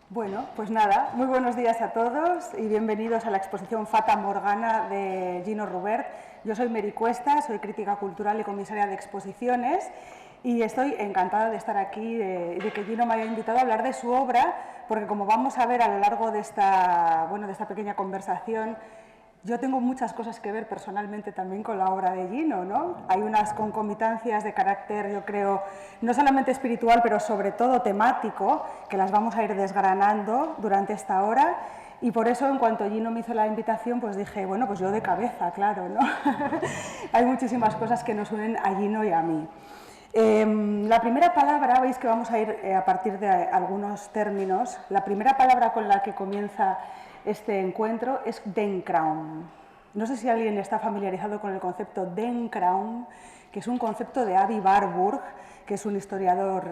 Bueno, pues nada, muy buenos días a todos y bienvenidos a la exposición Fata Morgana de Gino Rubert. Yo soy Meri Cuesta, soy crítica cultural y comisaria de exposiciones y estoy encantada de estar aquí, de que Gino me haya invitado a hablar de su obra, porque como vamos a ver a lo largo de esta pequeña conversación, yo tengo muchas cosas que ver personalmente también con la obra de Gino, ¿no? Hay unas concomitancias de carácter, yo creo, no solamente espiritual, pero sobre todo temático, que las vamos a ir desgranando durante esta hora. Y por eso, en cuanto Gino me hizo la invitación, pues dije, bueno, pues yo de cabeza, claro, ¿no? Hay muchísimas cosas que nos unen a Gino y a mí. La primera palabra, veis que vamos a ir a partir de algunos términos, la primera palabra con la que comienza este encuentro es Den Traum. No sé si alguien está familiarizado con el concepto Den Traum, que es un concepto de Avi Warburg, que es un historiador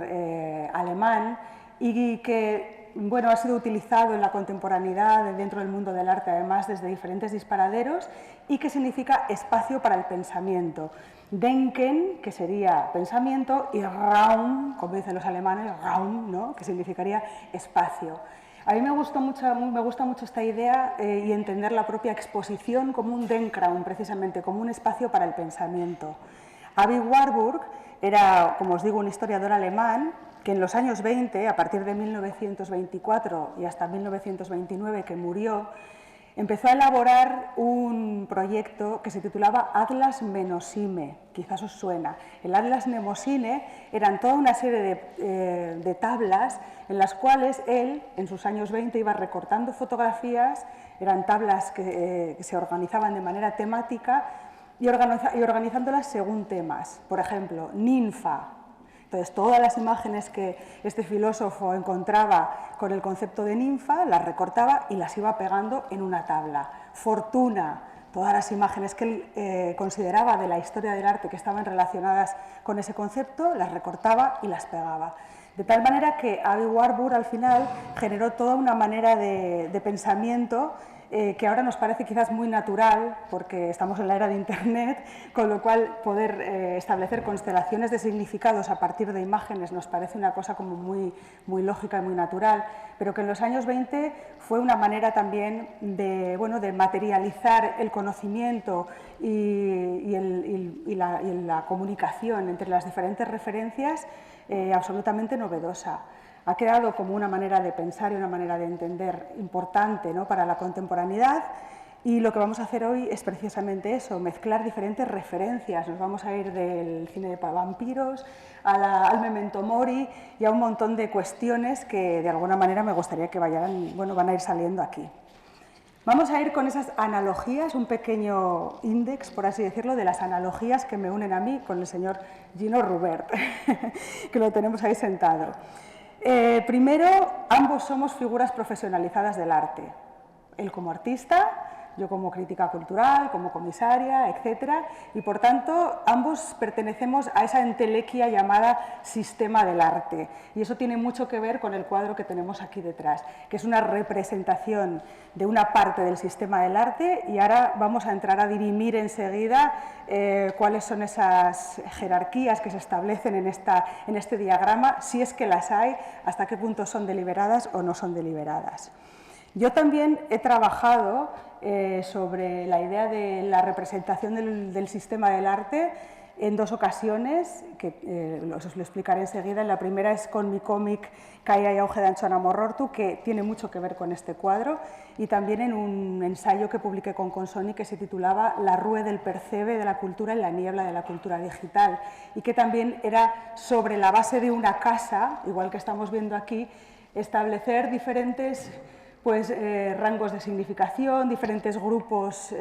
alemán y que bueno, ha sido utilizado en la contemporaneidad dentro del mundo del arte, además desde diferentes disparaderos, y que significa espacio para el pensamiento. Denken, que sería pensamiento, y Raum, como dicen los alemanes, Raum, ¿no? Que significaría espacio. A mí me gusta mucho esta idea y entender la propia exposición como un Denkraum, precisamente, como un espacio para el pensamiento. Avi Warburg era, como os digo, un historiador alemán que en los años 20, a partir de 1924 y hasta 1929, que murió, empezó a elaborar un proyecto que se titulaba Atlas Mnemosyne, quizás os suena. El Atlas Mnemosyne eran toda una serie de tablas en las cuales él, en sus años 20, iba recortando fotografías, eran tablas que se organizaban de manera temática y organizándolas según temas. Por ejemplo, ninfa. Entonces, todas las imágenes que este filósofo encontraba con el concepto de ninfa, las recortaba y las iba pegando en una tabla. Fortuna, todas las imágenes que él consideraba de la historia del arte que estaban relacionadas con ese concepto, las recortaba y las pegaba. De tal manera que Avi Warburg al final generó toda una manera de pensamiento que ahora nos parece quizás muy natural, porque estamos en la era de Internet, con lo cual poder establecer constelaciones de significados a partir de imágenes nos parece una cosa como muy lógica y muy natural, pero que en los años 20 fue una manera también de, bueno, de materializar el conocimiento y la comunicación entre las diferentes referencias absolutamente novedosa. Ha quedado como una manera de pensar y una manera de entender importante, ¿no?, para la contemporaneidad, y lo que vamos a hacer hoy es precisamente eso, mezclar diferentes referencias. Nos vamos a ir del cine de vampiros al Memento Mori y a un montón de cuestiones que de alguna manera me gustaría que van a ir saliendo aquí. Vamos a ir con esas analogías, un pequeño índex, por así decirlo, de las analogías que me unen a mí con el señor Gino Rubert, que lo tenemos ahí sentado. Primero, ambos somos figuras profesionalizadas del arte. Él como artista, yo como crítica cultural, como comisaria, etcétera, y por tanto ambos pertenecemos a esa entelequia llamada sistema del arte, y eso tiene mucho que ver con el cuadro que tenemos aquí detrás, que es una representación de una parte del sistema del arte, y ahora vamos a entrar a dirimir enseguida cuáles son esas jerarquías que se establecen en este diagrama, si es que las hay, hasta qué punto son deliberadas o no son deliberadas. Yo también he trabajado sobre la idea de la representación del sistema del arte en dos ocasiones, que os lo explicaré enseguida. La primera es con mi cómic Caia y auge d'Antxona Morrortu, que tiene mucho que ver con este cuadro, y también en un ensayo que publiqué con Consoni que se titulaba La rue del percebe de la cultura en la niebla de la cultura digital, y que también era sobre la base de una casa, igual que estamos viendo aquí, establecer diferentes rangos de significación, diferentes grupos,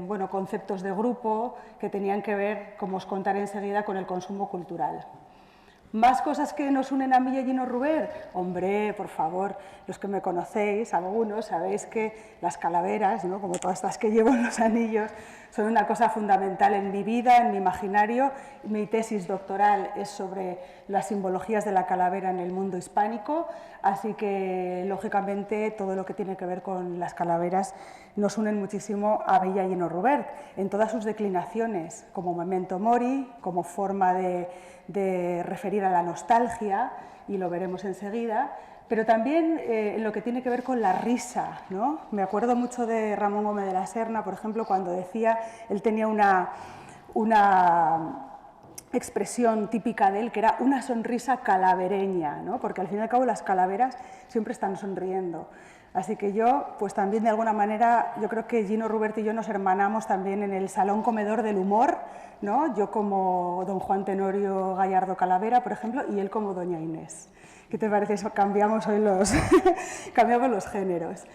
bueno, conceptos de grupo que tenían que ver, como os contaré enseguida, con el consumo cultural. ¿Más cosas que nos unen a mí y a Gino Rubert? Hombre, por favor, los que me conocéis, algunos, sabéis que las calaveras, ¿no?, como todas estas que llevo en los anillos, son una cosa fundamental en mi vida, en mi imaginario. Mi tesis doctoral es sobre las simbologías de la calavera en el mundo hispánico, así que, lógicamente, todo lo que tiene que ver con las calaveras nos unen muchísimo a mí y a Gino Rubert, en todas sus declinaciones, como Memento Mori, como forma de referir a la nostalgia, y lo veremos enseguida, pero también en lo que tiene que ver con la risa, ¿no? Me acuerdo mucho de Ramón Gómez de la Serna, por ejemplo, cuando decía, él tenía una expresión típica de él, que era una sonrisa calavereña, ¿no? Porque al fin y al cabo las calaveras siempre están sonriendo. Así que yo, pues también de alguna manera, yo creo que Gino Rubert y yo nos hermanamos también en el salón comedor del humor, ¿no? Yo como don Juan Tenorio Gallardo Calavera, por ejemplo, y él como doña Inés. ¿Qué te parece eso? Cambiamos hoy cambiamos los géneros.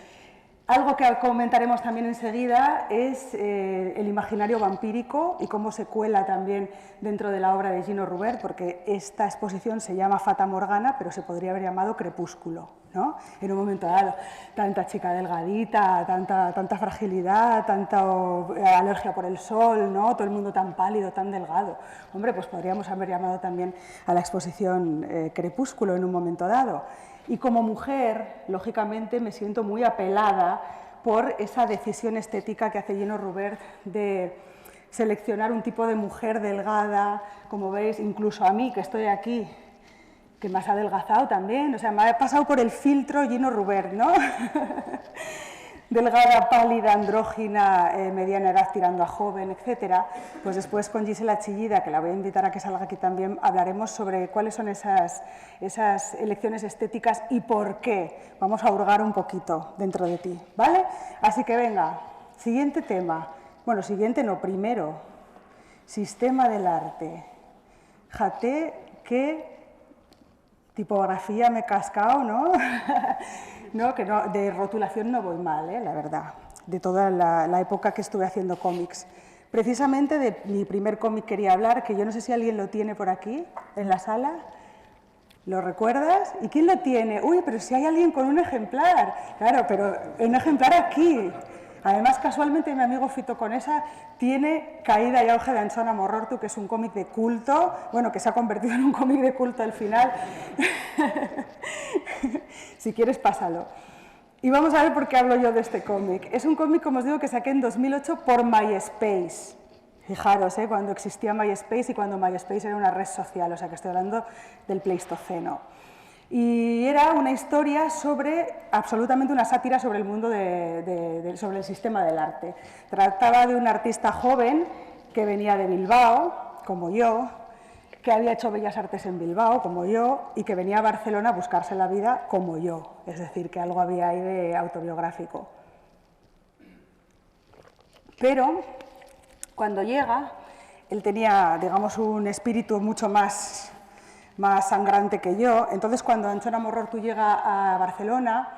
Algo que comentaremos también enseguida es el imaginario vampírico y cómo se cuela también dentro de la obra de Gino Rubert, porque esta exposición se llama Fata Morgana, pero se podría haber llamado Crepúsculo, ¿no? En un momento dado, tanta chica delgadita, tanta fragilidad, tanta alergia por el sol, ¿no? Todo el mundo tan pálido, tan delgado. Hombre, pues podríamos haber llamado también a la exposición Crepúsculo en un momento dado. Y como mujer, lógicamente, me siento muy apelada por esa decisión estética que hace Gino Rubert de seleccionar un tipo de mujer delgada, como veis, incluso a mí, que estoy aquí, que me has adelgazado también, o sea, me ha pasado por el filtro Gino Rubert, ¿no? Delgada, pálida, andrógina, mediana edad tirando a joven, etcétera. Pues después con Gisela Chillida, que la voy a invitar a que salga aquí también, hablaremos sobre cuáles son esas elecciones estéticas y por qué. Vamos a hurgar un poquito dentro de ti, ¿vale? Así que venga, siguiente tema. Bueno, siguiente no, primero. Sistema del arte. Jate, qué tipografía me he cascado, ¿no? No, que no, de rotulación no voy mal, la verdad, de toda la época que estuve haciendo cómics. Precisamente de mi primer cómic quería hablar, que yo no sé si alguien lo tiene por aquí, en la sala. ¿Lo recuerdas? ¿Y quién lo tiene? Uy, pero si hay alguien con un ejemplar. Claro, pero un ejemplar aquí. Además, casualmente, mi amigo Fito Conesa tiene Caída y auge de Anchona Morrortu, que es un cómic de culto, bueno, que se ha convertido en un cómic de culto al final. Si quieres, pásalo. Y vamos a ver por qué hablo yo de este cómic. Es un cómic, como os digo, que saqué en 2008 por MySpace. Fijaros, cuando existía MySpace y cuando MySpace era una red social, o sea que estoy hablando del Pleistoceno. Y era una historia sobre, absolutamente una sátira sobre el mundo, sobre el sistema del arte. Trataba de un artista joven que venía de Bilbao, como yo, que había hecho Bellas Artes en Bilbao, como yo, y que venía a Barcelona a buscarse la vida, como yo. Es decir, que algo había ahí de autobiográfico. Pero, cuando llega, él tenía, digamos, un espíritu mucho más sangrante que yo. Entonces, cuando Anchona Morrortu llega a Barcelona,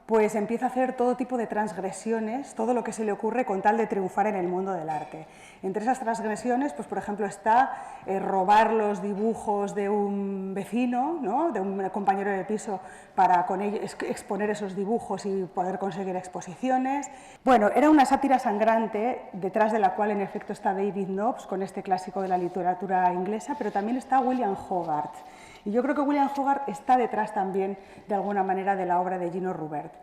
pues empieza a hacer todo tipo de transgresiones, todo lo que se le ocurre con tal de triunfar en el mundo del arte. Entre esas transgresiones, pues por ejemplo, está robar los dibujos de un vecino, ¿no? De un compañero de piso, para con ellos exponer esos dibujos y poder conseguir exposiciones. Bueno, era una sátira sangrante, detrás de la cual en efecto está David Knox, con este clásico de la literatura inglesa, pero también está William Hogarth. Y yo creo que William Hogarth está detrás también, de alguna manera, de la obra de Gino Rubert.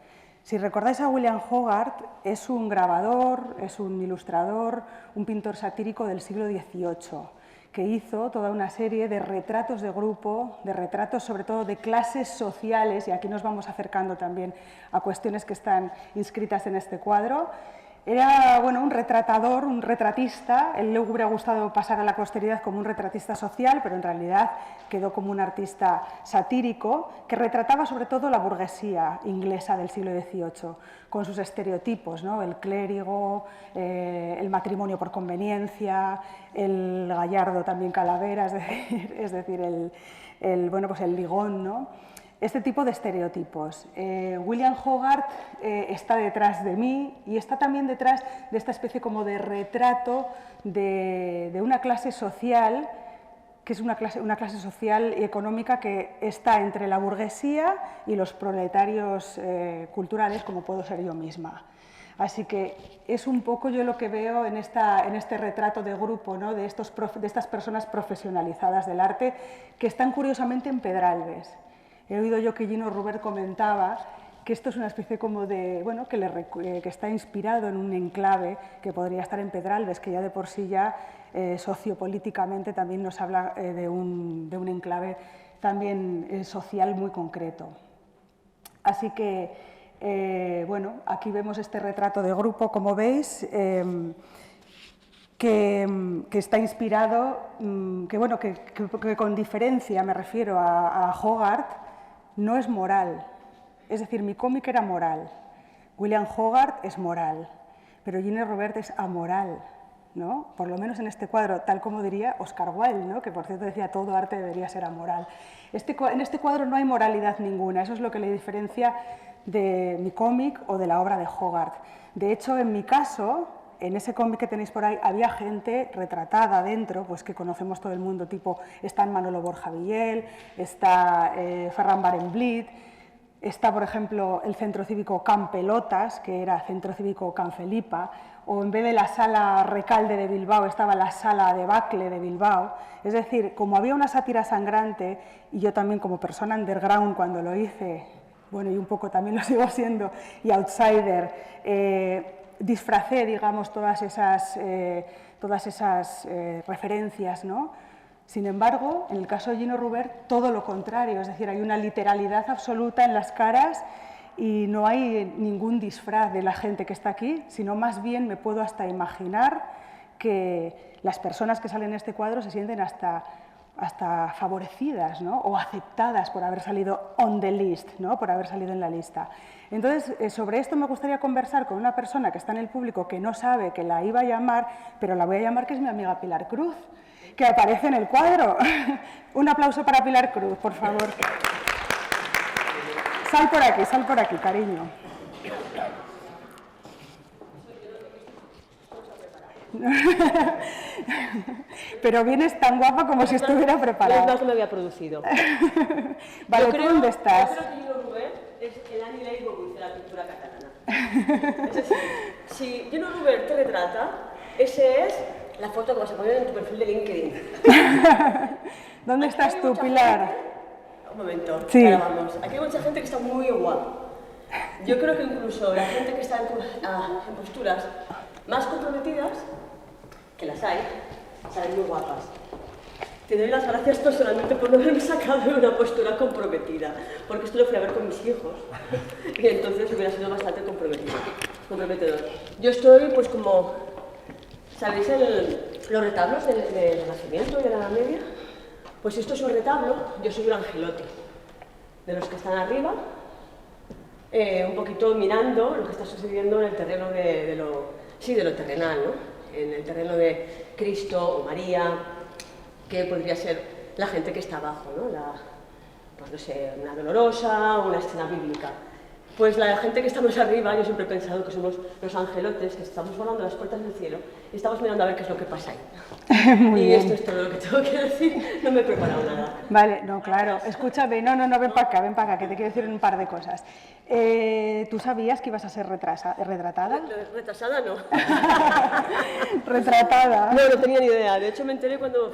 Si recordáis a William Hogarth, es un grabador, es un ilustrador, un pintor satírico del siglo XVIII, que hizo toda una serie de retratos de grupo, de retratos sobre todo de clases sociales, y aquí nos vamos acercando también a cuestiones que están inscritas en este cuadro. Era, bueno, un retratador, un retratista. Él le hubiera gustado pasar a la posteridad como un retratista social, pero en realidad quedó como un artista satírico que retrataba sobre todo la burguesía inglesa del siglo XVIII, con sus estereotipos, ¿no? El clérigo, el matrimonio por conveniencia, el gallardo también calavera, es decir bueno, pues el ligón, ¿no? Este tipo de estereotipos. William Hogarth está detrás de mí y está también detrás de esta especie como de retrato de una clase social, que es una clase social y económica que está entre la burguesía y los proletarios culturales, como puedo ser yo misma. Así que es un poco yo lo que veo en este retrato de grupo, ¿no? de estas personas profesionalizadas del arte que están curiosamente en Pedralbes. He oído yo que Gino Rubert comentaba que esto es una especie como de, bueno, que está inspirado en un enclave que podría estar en Pedralbes, que ya de por sí ya sociopolíticamente también nos habla de un enclave también social muy concreto. Así que, bueno, aquí vemos este retrato de grupo, como veis, que está inspirado, que con diferencia, me refiero a Hogarth, no es moral. Es decir, mi cómic era moral, William Hogarth es moral, pero Gino Robert es amoral, ¿no? Por lo menos en este cuadro, tal como diría Oscar Wilde, ¿no? Que por cierto decía todo arte debería ser amoral. En este cuadro no hay moralidad ninguna, eso es lo que le diferencia de mi cómic o de la obra de Hogarth. De hecho, en mi caso, en ese cómic que tenéis por ahí, había gente retratada dentro, pues que conocemos todo el mundo, tipo, está Manolo Borja Villel, está Ferran Barenblit, está, por ejemplo, el Centro Cívico Can Pelotas, que era Centro Cívico Can Felipa, o en vez de la Sala Recalde de Bilbao estaba la Sala Debacle de Bilbao. Es decir, como había una sátira sangrante, y yo también como persona underground cuando lo hice, bueno, y un poco también lo sigo siendo, y outsider, disfracé, digamos, todas esas referencias, ¿no? Sin embargo, en el caso de Gino Robert, todo lo contrario, es decir, hay una literalidad absoluta en las caras y no hay ningún disfraz de la gente que está aquí, sino más bien me puedo hasta imaginar que las personas que salen en este cuadro se sienten hasta favorecidas, ¿no? O aceptadas por haber salido on the list, ¿no? Por haber salido en la lista. Entonces, sobre esto me gustaría conversar con una persona que está en el público que no sabe que la iba a llamar, pero la voy a llamar, que es mi amiga Pilar Cruz, que aparece en el cuadro. Un aplauso para Pilar Cruz, por favor. Sal por aquí, cariño. Pero vienes tan guapa como si estuviera preparada. No, que me había producido. Vale, ¿tú dónde estás? Yo creo que Gino Robert es el Annie Leibovitz de la pintura catalana. Es decir, si Gino Robert te retrata, esa es la foto que vas a poner en tu perfil de LinkedIn. ¿Dónde estás tú, Pilar? Un momento, sí. Ahora vamos. Aquí hay mucha gente que está muy guapa. Yo creo que incluso la gente que está en posturas más comprometidas, que las hay, salen muy guapas. Te doy las gracias personalmente por no haberme sacado de una postura comprometida, porque esto lo fui a ver con mis hijos y entonces hubiera sido bastante comprometedor. Yo estoy, pues como, ¿sabéis los retablos del Renacimiento y de la Edad Media? Pues si esto es un retablo, yo soy un angelote, de los que están arriba, un poquito mirando lo que está sucediendo en el terreno de lo terrenal, ¿no? En el terreno de Cristo o María, que podría ser la gente que está abajo, ¿no? Pues no sé, una dolorosa o una escena bíblica. Pues la gente que estamos arriba, yo siempre he pensado que somos los angelotes, que estamos volando a las puertas del cielo y estamos mirando a ver qué es lo que pasa ahí. Muy y bien. esto es todo lo que tengo que decir, no me he preparado nada. Vale, no, claro. Escúchame, no, ven para acá, que te quiero decir un par de cosas. ¿Tú sabías que ibas a ser retratada? Retrasada no. ¿Retratada? No tenía ni idea. De hecho, me enteré cuando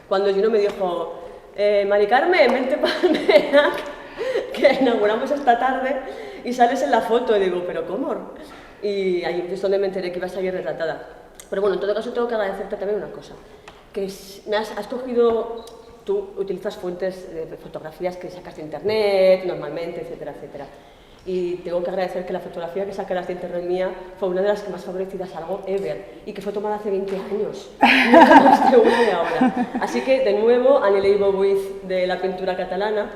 cuando Gino me dijo, Mari Carmen, vente para el MENAC, que inauguramos esta tarde y sales en la foto. Y digo, ¿pero cómo? Y ahí es donde me enteré que iba a salir retratada. Pero bueno, en todo caso tengo que agradecerte también una cosa, que has cogido, tú utilizas fuentes de fotografías que sacas de internet normalmente, etcétera, etcétera. Y tengo que agradecer que la fotografía que sacaras de internet mía fue una de las que más favorecidas algo ever y que fue tomada hace 20 años, nunca más de una de ahora. Así que, de nuevo, Annie Leibovitz de la pintura catalana,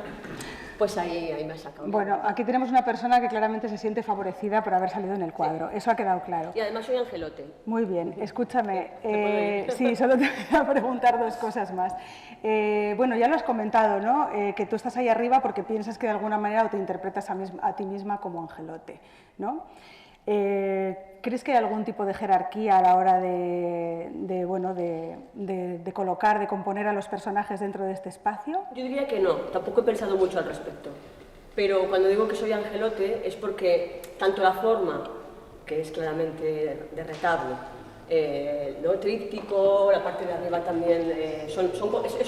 pues ahí me ha sacado. Bueno, aquí tenemos una persona que claramente se siente favorecida por haber salido en el cuadro, eso ha quedado claro. Y además soy angelote. Muy bien, escúchame, sí, solo te voy a preguntar dos cosas más. Bueno, ya lo has comentado, ¿no? Que tú estás ahí arriba porque piensas que de alguna manera o te interpretas a ti misma como angelote, ¿no? ¿Crees que hay algún tipo de jerarquía a la hora de colocar, de componer a los personajes dentro de este espacio? Yo diría que no, tampoco he pensado mucho al respecto. Pero cuando digo que soy angelote es porque tanto la forma, que es claramente de retablo, ¿no? Tríptico, la parte de arriba también, es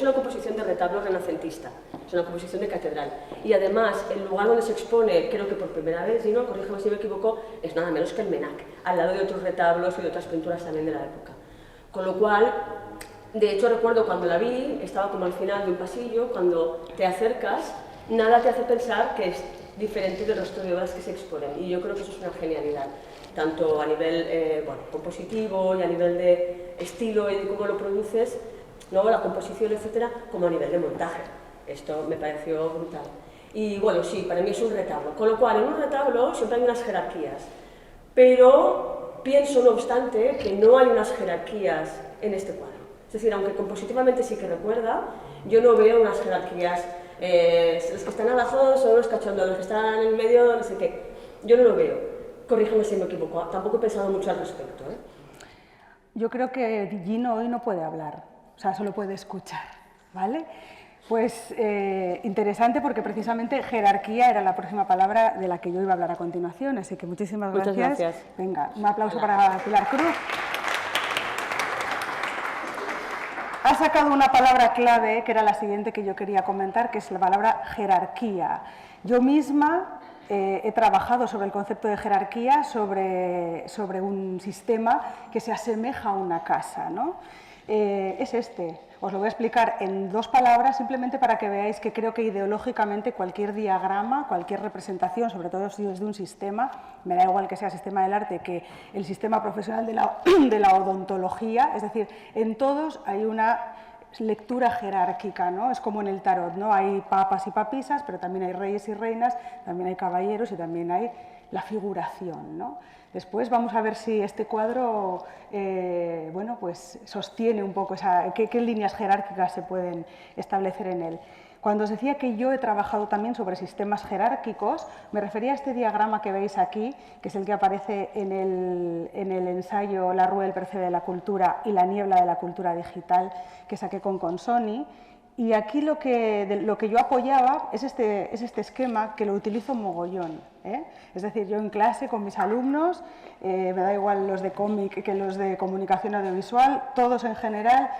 una composición de retablo renacentista, es una composición de catedral. Y además, el lugar donde se expone, creo que por primera vez, y no, corrígeme si me equivoco, es nada menos que el MENAC, al lado de otros retablos y de otras pinturas también de la época. Con lo cual, de hecho recuerdo cuando la vi, estaba como al final de un pasillo, cuando te acercas nada te hace pensar que es diferente del resto de obras que se exponen. Y yo creo que eso es una genialidad, tanto a nivel compositivo y a nivel de estilo y de cómo lo produces, ¿no? La composición, etcétera, como a nivel de montaje. Esto me pareció brutal. Y bueno, sí, para mí es un retablo. Con lo cual, en un retablo siempre hay unas jerarquías. Pero pienso, no obstante, que no hay unas jerarquías en este cuadro. Es decir, aunque compositivamente sí que recuerda, yo no veo unas jerarquías. Los que están abajo son los cachondos, los que están en el medio, no sé qué. Yo no lo veo. Corrígeme si me equivoco. Tampoco he pensado mucho al respecto, ¿eh? Yo creo que Gino hoy no puede hablar, o sea, solo puede escuchar, ¿vale? Pues interesante porque precisamente jerarquía era la próxima palabra de la que yo iba a hablar a continuación, así que muchísimas gracias. Muchas gracias. Venga, un aplauso para Pilar Cruz. Ha sacado una palabra clave, que era la siguiente que yo quería comentar, que es la palabra jerarquía. Yo misma he trabajado sobre el concepto de jerarquía, sobre un sistema que se asemeja a una casa, ¿no? Es este. Os lo voy a explicar en 2 palabras, simplemente para que veáis que creo que ideológicamente cualquier diagrama, cualquier representación, sobre todo si es de un sistema, me da igual que sea sistema del arte que el sistema profesional de la odontología, es decir, en todos hay una lectura jerárquica, ¿no? Es como en el tarot, ¿no? Hay papas y papisas, pero también hay reyes y reinas, también hay caballeros y también hay la figuración, ¿no? Después vamos a ver si este cuadro bueno, pues sostiene un poco qué líneas jerárquicas se pueden establecer en él. Cuando os decía que yo he trabajado también sobre sistemas jerárquicos, me refería a este diagrama que veis aquí, que es el que aparece en el ensayo La Rúa del Percebe de la Cultura y La Niebla de la Cultura Digital, que saqué con Consoni. Y aquí lo que yo apoyaba es este esquema, que lo utilizo mogollón, ¿eh? Es decir, yo en clase con mis alumnos, me da igual los de cómic que los de comunicación audiovisual, todos en general,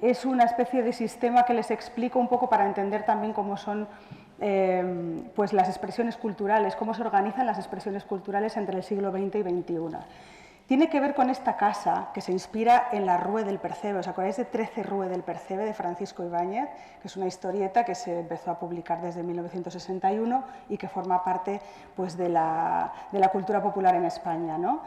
es una especie de sistema que les explico un poco para entender también cómo son pues las expresiones culturales, cómo se organizan las expresiones culturales entre el siglo XX y XXI. Tiene que ver con esta casa que se inspira en la Rue del Percebe. ¿Os acordáis de 13 Rue del Percebe de Francisco Ibáñez? Que es una historieta que se empezó a publicar desde 1961 y que forma parte pues, de la cultura popular en España, ¿no?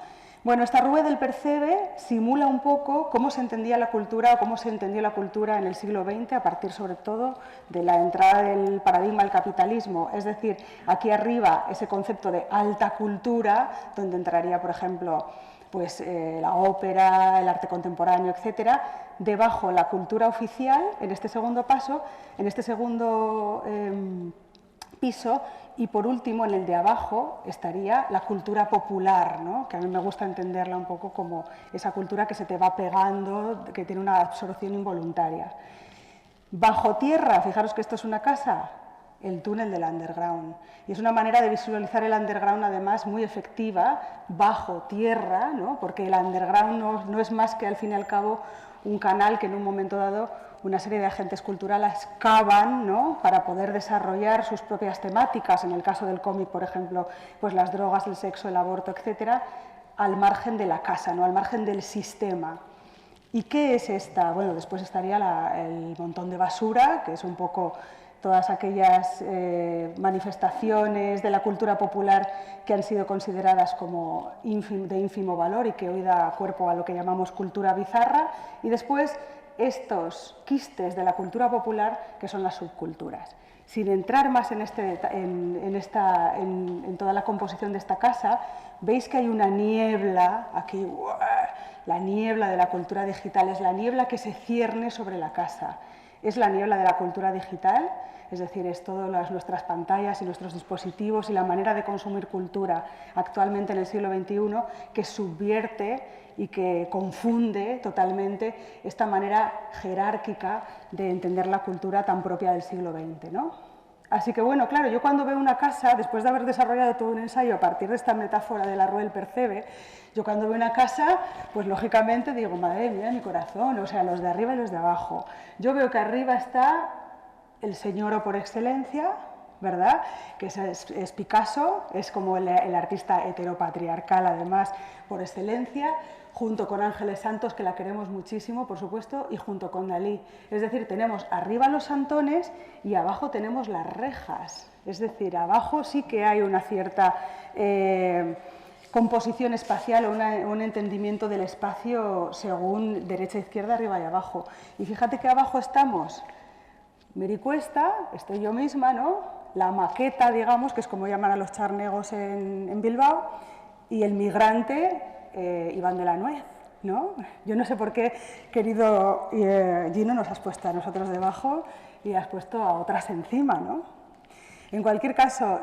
Bueno, esta Rue del Percebe simula un poco cómo se entendía la cultura o cómo se entendió la cultura en el siglo XX, a partir sobre todo de la entrada del paradigma del capitalismo. Es decir, aquí arriba ese concepto de alta cultura, donde entraría, por ejemplo, pues, la ópera, el arte contemporáneo, etcétera. Debajo la cultura oficial, en este segundo paso, en este segundo piso, y por último, en el de abajo, estaría la cultura popular, ¿no? Que a mí me gusta entenderla un poco como esa cultura que se te va pegando, que tiene una absorción involuntaria. Bajo tierra, fijaros que esto es una casa, el túnel del underground. Y es una manera de visualizar el underground, además, muy efectiva, bajo tierra, ¿no? Porque el underground no es más que, al fin y al cabo, un canal que en un momento dado una serie de agentes culturales cavan, ¿no? Para poder desarrollar sus propias temáticas, en el caso del cómic, por ejemplo, pues las drogas, el sexo, el aborto, etcétera, al margen de la casa, ¿no? Al margen del sistema. ¿Y qué es esta? Bueno, después estaría el montón de basura, que es un poco todas aquellas manifestaciones de la cultura popular que han sido consideradas como de ínfimo valor y que hoy da cuerpo a lo que llamamos cultura bizarra, y después estos quistes de la cultura popular que son las subculturas. Sin entrar más en toda la composición de esta casa, veis que hay una niebla aquí, la niebla de la cultura digital, es la niebla que se cierne sobre la casa. Es la niebla de la cultura digital, es decir, es todas nuestras pantallas y nuestros dispositivos y la manera de consumir cultura actualmente en el siglo XXI que subvierte y que confunde totalmente esta manera jerárquica de entender la cultura tan propia del siglo XX, ¿no? Así que bueno, claro, yo cuando veo una casa, después de haber desarrollado todo un ensayo a partir de esta metáfora de la Rue del Percebe, yo cuando veo una casa, pues lógicamente digo, madre mía, mi corazón, o sea, los de arriba y los de abajo. Yo veo que arriba está el señoro por excelencia, ¿verdad? Que es Picasso, es como el artista heteropatriarcal, además, por excelencia. junto con Ángeles Santos, que la queremos muchísimo, por supuesto, y junto con Dalí. Es decir, tenemos arriba los santones y abajo tenemos las rejas. Es decir, abajo sí que hay una cierta composición espacial o un entendimiento del espacio según derecha, izquierda, arriba y abajo. Y fíjate que abajo estamos Mericuesta, estoy yo misma, ¿no? La maqueta, digamos, que es como llaman a los charnegos en Bilbao, y el migrante, Iván de la Nuez, ¿no? Yo no sé por qué, querido Gino, nos has puesto a nosotros debajo y has puesto a otras encima, ¿no? En cualquier caso,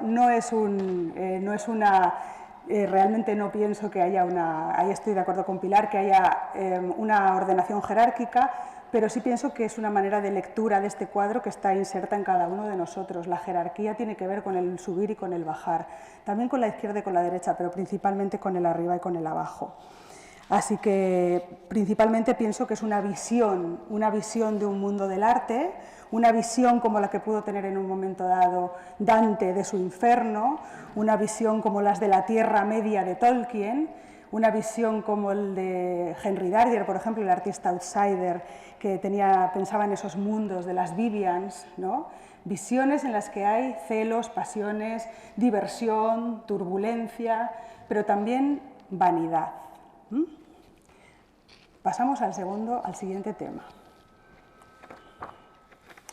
realmente no pienso que haya ahí estoy de acuerdo con Pilar, que haya una ordenación jerárquica, pero sí pienso que es una manera de lectura de este cuadro que está inserta en cada uno de nosotros. La jerarquía tiene que ver con el subir y con el bajar, también con la izquierda y con la derecha, pero principalmente con el arriba y con el abajo. Así que principalmente pienso que es una visión de un mundo del arte, una visión como la que pudo tener en un momento dado Dante de su infierno, una visión como las de la Tierra Media de Tolkien, una visión como el de Henry Darger, por ejemplo, el artista outsider, que pensaba en esos mundos de las Vivians, ¿no? Visiones en las que hay celos, pasiones, diversión, turbulencia, pero también vanidad. Pasamos al siguiente tema.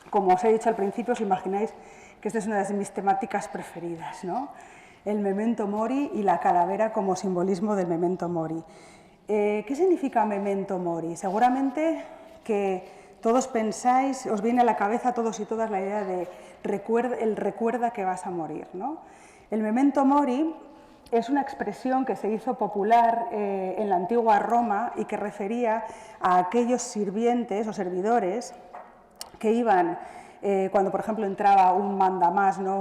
Como os he dicho al principio, os imagináis que esta es una de mis temáticas preferidas, ¿no? El memento mori y la calavera como simbolismo del memento mori. ¿Qué significa memento mori? Seguramente que todos pensáis, os viene a la cabeza a todos y todas la idea de recuerda que vas a morir, ¿no? El memento mori es una expresión que se hizo popular en la antigua Roma y que refería a aquellos sirvientes o servidores que iban, cuando por ejemplo entraba un mandamás, ¿no?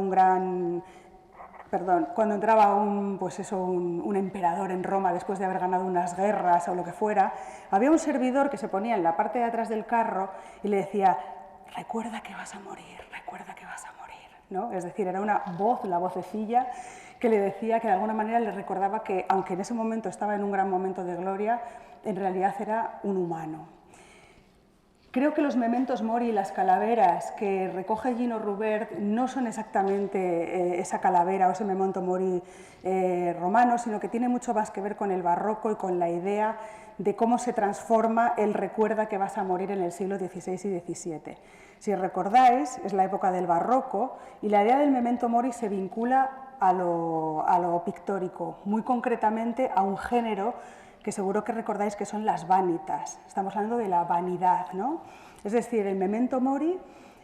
Cuando entraba un emperador en Roma después de haber ganado unas guerras o lo que fuera, había un servidor que se ponía en la parte de atrás del carro y le decía, recuerda que vas a morir, recuerda que vas a morir, ¿no? Es decir, era una voz, la vocecilla, que le decía, que de alguna manera le recordaba que, aunque en ese momento estaba en un gran momento de gloria, en realidad era un humano. Creo que los mementos mori y las calaveras que recoge Gino Rubert no son exactamente esa calavera o ese memento mori romano, sino que tiene mucho más que ver con el barroco y con la idea de cómo se transforma el recuerda que vas a morir en el siglo XVI y XVII. Si recordáis, es la época del barroco y la idea del memento mori se vincula a lo pictórico, muy concretamente a un género que seguro que recordáis que son las vanitas. Estamos hablando de la vanidad, ¿no? Es decir, el memento mori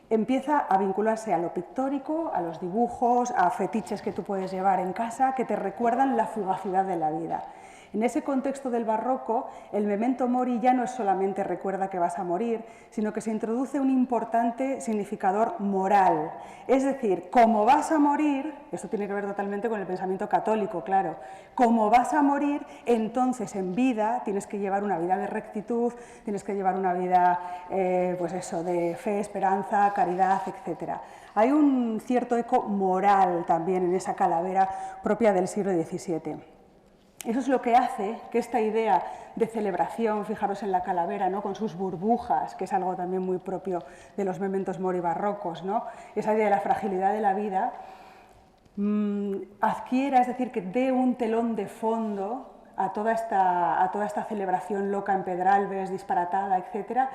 empieza a vincularse a lo pictórico, a los dibujos, a fetiches que tú puedes llevar en casa que te recuerdan la fugacidad de la vida. En ese contexto del barroco, el memento mori ya no es solamente recuerda que vas a morir, sino que se introduce un importante significador moral. Es decir, como vas a morir, esto tiene que ver totalmente con el pensamiento católico, claro, como vas a morir, entonces en vida tienes que llevar una vida de rectitud, tienes que llevar una vida de fe, esperanza, caridad, etc. Hay un cierto eco moral también en esa calavera propia del siglo XVII. Eso es lo que hace que esta idea de celebración, fijaros en la calavera, ¿no? Con sus burbujas, que es algo también muy propio de los mementos mori barrocos, ¿no? Esa idea de la fragilidad de la vida, adquiera, es decir, que dé un telón de fondo a toda esta celebración loca en Pedralbes, disparatada, etcétera,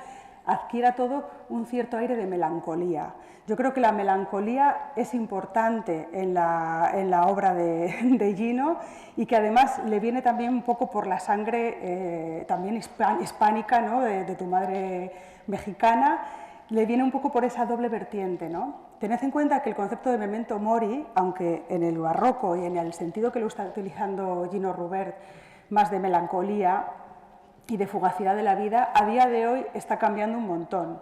adquiera todo un cierto aire de melancolía. Yo creo que la melancolía es importante en la obra de Gino y que además le viene también un poco por la sangre también hispánica, ¿no? de tu madre mexicana, le viene un poco por esa doble vertiente, ¿no? Tened en cuenta que el concepto de memento mori, aunque en el barroco y en el sentido que lo está utilizando Gino Rubert, más de melancolía y de fugacidad de la vida, a día de hoy está cambiando un montón.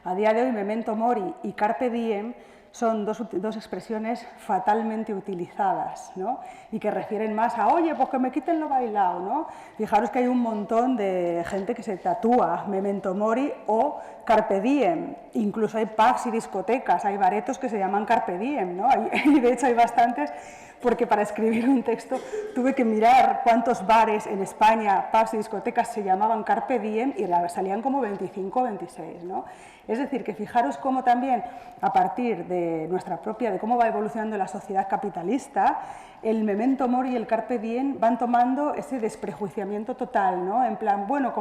A día de hoy, memento mori y carpe diem son dos expresiones fatalmente utilizadas, ¿no? Y que refieren más a, oye, pues que me quiten lo bailado, ¿no? Fijaros que hay un montón de gente que se tatúa memento mori o carpe diem. Incluso hay pubs y discotecas, hay baretos que se llaman carpe diem, ¿no? Y de hecho hay bastantes porque para escribir un texto tuve que mirar cuántos bares en España, pubs y discotecas se llamaban Carpe Diem y salían como 25 o 26, ¿no? Es decir, que fijaros cómo también, a partir de nuestra propia, de cómo va evolucionando la sociedad capitalista, el memento mori y el Carpe Diem van tomando ese desprejuiciamiento total, ¿no? En plan, bueno,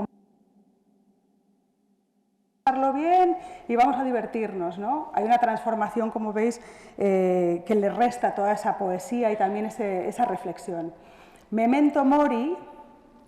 bien y vamos a divertirnos, ¿no? Hay una transformación, como veis, que le resta toda esa poesía y también esa reflexión. Memento mori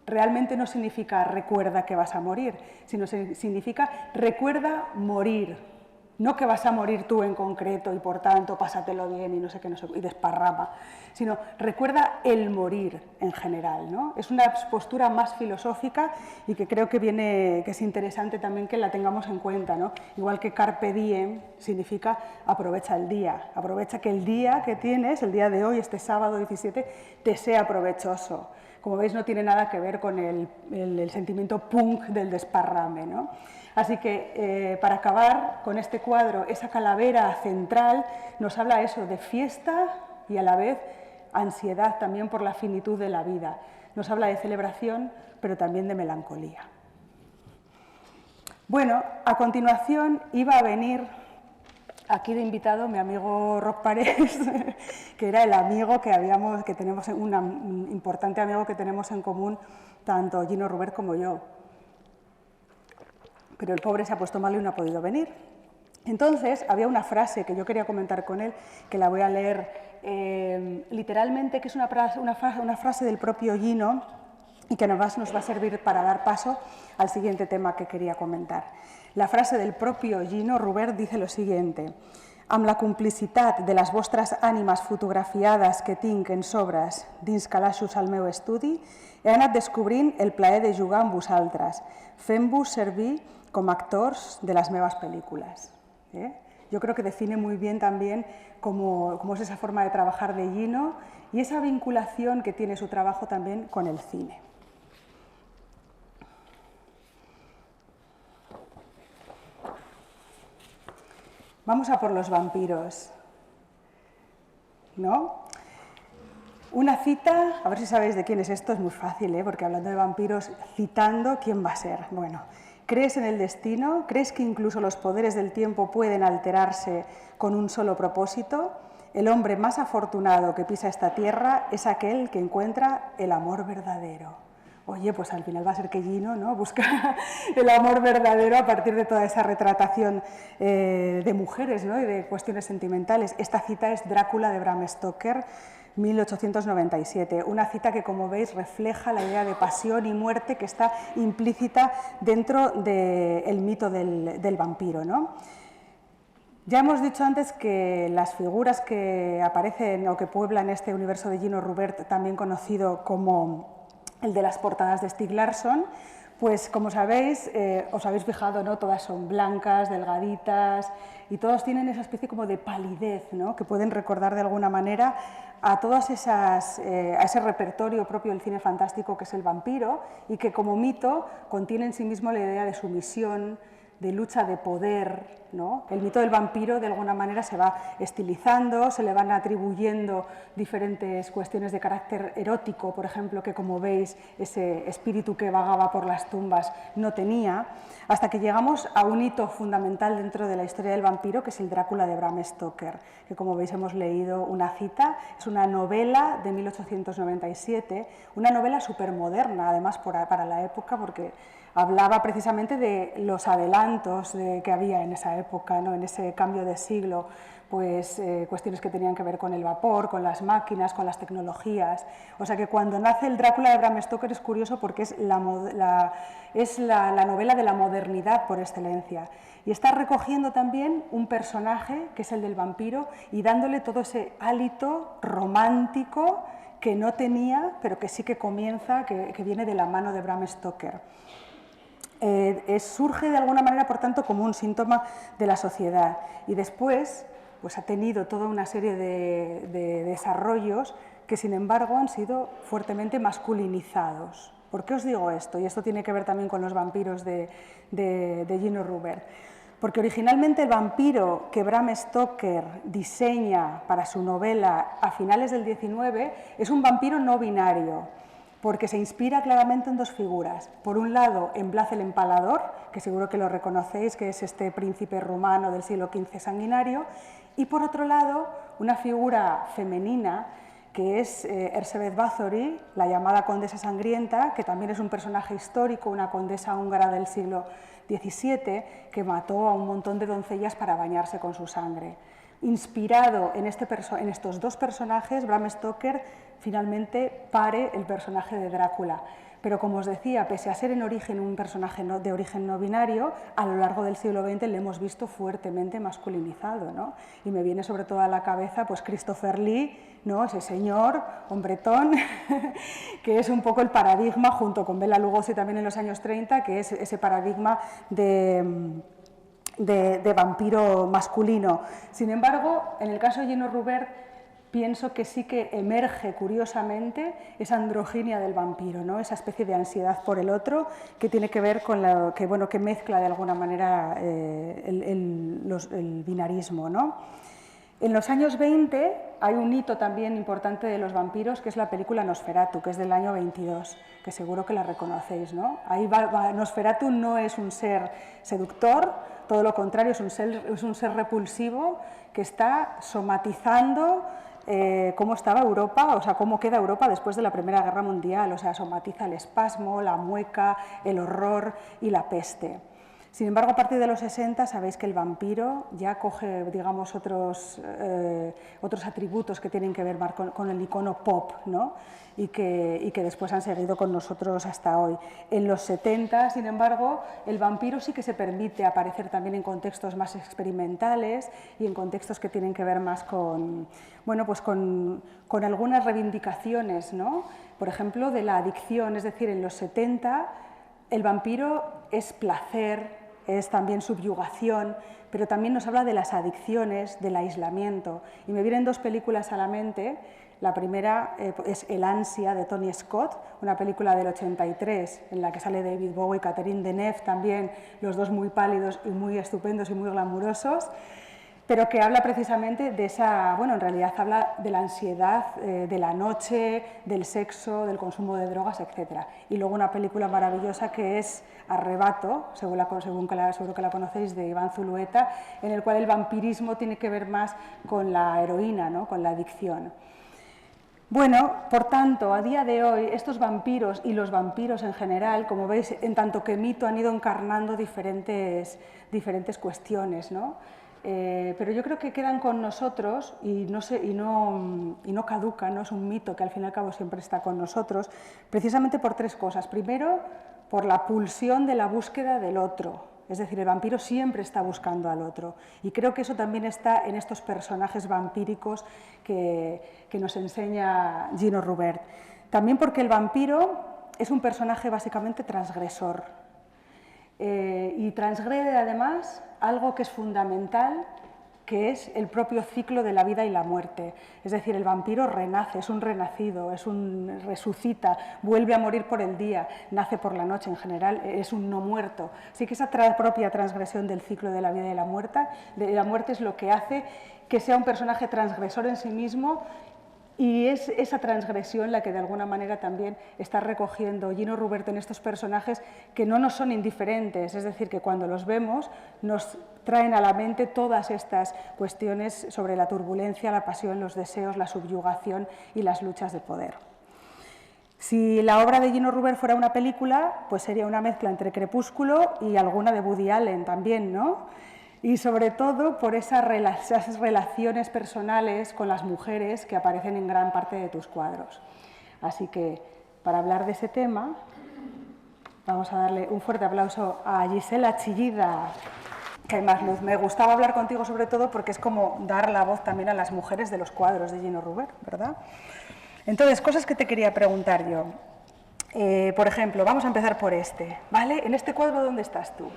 realmente no significa recuerda que vas a morir, sino significa recuerda morir. No que vas a morir tú en concreto y por tanto pásatelo bien y no sé qué, no sé, y desparrama, sino recuerda el morir en general, ¿no? Es una postura más filosófica y que creo que es interesante también que la tengamos en cuenta, ¿no? Igual que Carpe Diem significa aprovecha el día, aprovecha que el día que tienes, el día de hoy, este sábado 17, te sea provechoso. Como veis, no tiene nada que ver con el sentimiento punk del desparrame, ¿no? Así que, para acabar con este cuadro, esa calavera central nos habla eso de fiesta y a la vez ansiedad también por la finitud de la vida. Nos habla de celebración, pero también de melancolía. Bueno, a continuación iba a venir aquí de invitado mi amigo Roc Parés, que era el amigo que tenemos, un importante amigo que tenemos en común, tanto Gino Rubert como yo. Pero el pobre se ha puesto malo y no ha podido venir. Entonces, había una frase que yo quería comentar con él, que la voy a leer literalmente, que es una frase del propio Gino y que nos va a servir para dar paso al siguiente tema que quería comentar. La frase del propio Gino Rubert dice lo siguiente: «Amb la complicitat de les vostres ànimes fotografiades que tinc en sobres dins calaixos al meu estudi, he anat descobrint el plaer de jugar amb vosaltres, fent-vos servir com actors de las meves películas». Yo creo que define muy bien también cómo es esa forma de trabajar de Gino y esa vinculación que tiene su trabajo también con el cine. Vamos a por los vampiros, ¿no? Una cita, a ver si sabéis de quién es esto, es muy fácil, porque hablando de vampiros, citando, ¿quién va a ser? Bueno, ¿crees en el destino? ¿Crees que incluso los poderes del tiempo pueden alterarse con un solo propósito? El hombre más afortunado que pisa esta tierra es aquel que encuentra el amor verdadero. Oye, pues al final va a ser que Gino, ¿no?, busca el amor verdadero a partir de toda esa retratación de mujeres, ¿no?, y de cuestiones sentimentales. Esta cita es Drácula de Bram Stoker, 1897, una cita que, como veis, refleja la idea de pasión y muerte que está implícita dentro del mito del vampiro, ¿no? Ya hemos dicho antes que las figuras que aparecen o que pueblan este universo de Gino Rubert, también conocido como el de las portadas de Stieg Larsson, pues como sabéis, os habéis fijado, ¿no?, todas son blancas, delgaditas y todos tienen esa especie como de palidez, ¿no?, que pueden recordar de alguna manera a todas a ese repertorio propio del cine fantástico que es el vampiro y que como mito contiene en sí mismo la idea de sumisión, de lucha de poder, ¿no? El mito del vampiro de alguna manera se va estilizando, se le van atribuyendo diferentes cuestiones de carácter erótico, por ejemplo, que como veis ese espíritu que vagaba por las tumbas no tenía, hasta que llegamos a un hito fundamental dentro de la historia del vampiro, que es el Drácula de Bram Stoker, que como veis hemos leído una cita, es una novela de 1897, una novela supermoderna además para la época, porque hablaba precisamente de los adelantos que había en esa época, ¿no?, en ese cambio de siglo, pues cuestiones que tenían que ver con el vapor, con las máquinas, con las tecnologías. O sea que cuando nace el Drácula de Bram Stoker es curioso porque es la novela de la modernidad por excelencia. Y está recogiendo también un personaje que es el del vampiro y dándole todo ese hálito romántico que no tenía, pero que sí que comienza, que viene de la mano de Bram Stoker. Surge de alguna manera, por tanto, como un síntoma de la sociedad y después pues, ha tenido toda una serie de desarrollos que, sin embargo, han sido fuertemente masculinizados. ¿Por qué os digo esto? Y esto tiene que ver también con los vampiros de Gino Rubert. Porque originalmente el vampiro que Bram Stoker diseña para su novela a finales del XIX es un vampiro no binario, porque se inspira claramente en dos figuras. Por un lado, en Blas el Empalador, que seguro que lo reconocéis, que es este príncipe rumano del siglo XV sanguinario, y por otro lado, una figura femenina que es Erzsébet Báthory, la llamada Condesa Sangrienta, que también es un personaje histórico, una condesa húngara del siglo XVII, que mató a un montón de doncellas para bañarse con su sangre. Inspirado en estos dos personajes, Bram Stoker finalmente pare el personaje de Drácula. Pero como os decía, pese a ser en origen un personaje de origen no binario, a lo largo del siglo XX le hemos visto fuertemente masculinizado, ¿no? Y me viene sobre todo a la cabeza pues Christopher Lee, ¿no? Ese señor, hombretón, que es un poco el paradigma, junto con Bela Lugosi también en los años 30, que es ese paradigma de vampiro masculino. Sin embargo, en el caso de Gino Rubert, pienso que sí que emerge curiosamente esa androginia del vampiro, ¿no? Esa especie de ansiedad por el otro que tiene que ver con que mezcla de alguna manera el binarismo, ¿no? En los años 20 hay un hito también importante de los vampiros, que es la película Nosferatu, que es del año 22, que seguro que la reconocéis, ¿no? Ahí Nosferatu no es un ser seductor, todo lo contrario, es un ser repulsivo que está somatizando cómo estaba Europa, o sea, cómo queda Europa después de la Primera Guerra Mundial, o sea, somatiza el espasmo, la mueca, el horror y la peste. Sin embargo, a partir de los 60 sabéis que el vampiro ya coge, digamos, otros atributos que tienen que ver más con el icono pop, ¿no? y que después han seguido con nosotros hasta hoy. En los 70, sin embargo, el vampiro sí que se permite aparecer también en contextos más experimentales y en contextos que tienen que ver más con, bueno, pues con algunas reivindicaciones, ¿no? Por ejemplo, de la adicción, es decir, en los 70 el vampiro es placer, es también subyugación, pero también nos habla de las adicciones, del aislamiento. Y me vienen dos películas a la mente. La primera es El ansia, de Tony Scott, una película del 83, en la que sale David Bowie y Catherine Deneuve, también los dos muy pálidos y muy estupendos y muy glamurosos, pero que habla precisamente de esa, bueno, en realidad habla de la ansiedad, de la noche, del sexo, del consumo de drogas, etc. Y luego una película maravillosa que es Arrebato, seguro que la conocéis, de Iván Zulueta, en el cual el vampirismo tiene que ver más con la heroína, ¿no? Con la adicción. Bueno, por tanto, a día de hoy, estos vampiros y los vampiros en general, como veis, en tanto que mito, han ido encarnando diferentes cuestiones, ¿no? Pero yo creo que quedan con nosotros y no caducan, no es un mito que al fin y al cabo siempre está con nosotros, precisamente por tres cosas. Primero, por la pulsión de la búsqueda del otro, es decir, el vampiro siempre está buscando al otro, y creo que eso también está en estos personajes vampíricos que nos enseña Gino Rubert. También porque el vampiro es un personaje básicamente transgresor, y transgrede además algo que es fundamental, que es el propio ciclo de la vida y la muerte. Es decir, el vampiro renace, es un renacido, resucita, vuelve a morir por el día, nace por la noche, en general es un no muerto. Así que esa propia transgresión del ciclo de la vida y la muerte es lo que hace que sea un personaje transgresor en sí mismo. Y es esa transgresión la que de alguna manera también está recogiendo Gino Rubert en estos personajes, que no nos son indiferentes, es decir, que cuando los vemos nos traen a la mente todas estas cuestiones sobre la turbulencia, la pasión, los deseos, la subyugación y las luchas de poder. Si la obra de Gino Rubert fuera una película, pues sería una mezcla entre Crepúsculo y alguna de Woody Allen también, ¿no? Y sobre todo por esas relaciones personales con las mujeres que aparecen en gran parte de tus cuadros. Así que, para hablar de ese tema, vamos a darle un fuerte aplauso a Gisela Chillida, que además me gustaba hablar contigo sobre todo porque es como dar la voz también a las mujeres de los cuadros de Gino Rubert, ¿verdad? Entonces, cosas que te quería preguntar yo. Por ejemplo, vamos a empezar por este, ¿vale? En este cuadro, ¿dónde estás tú?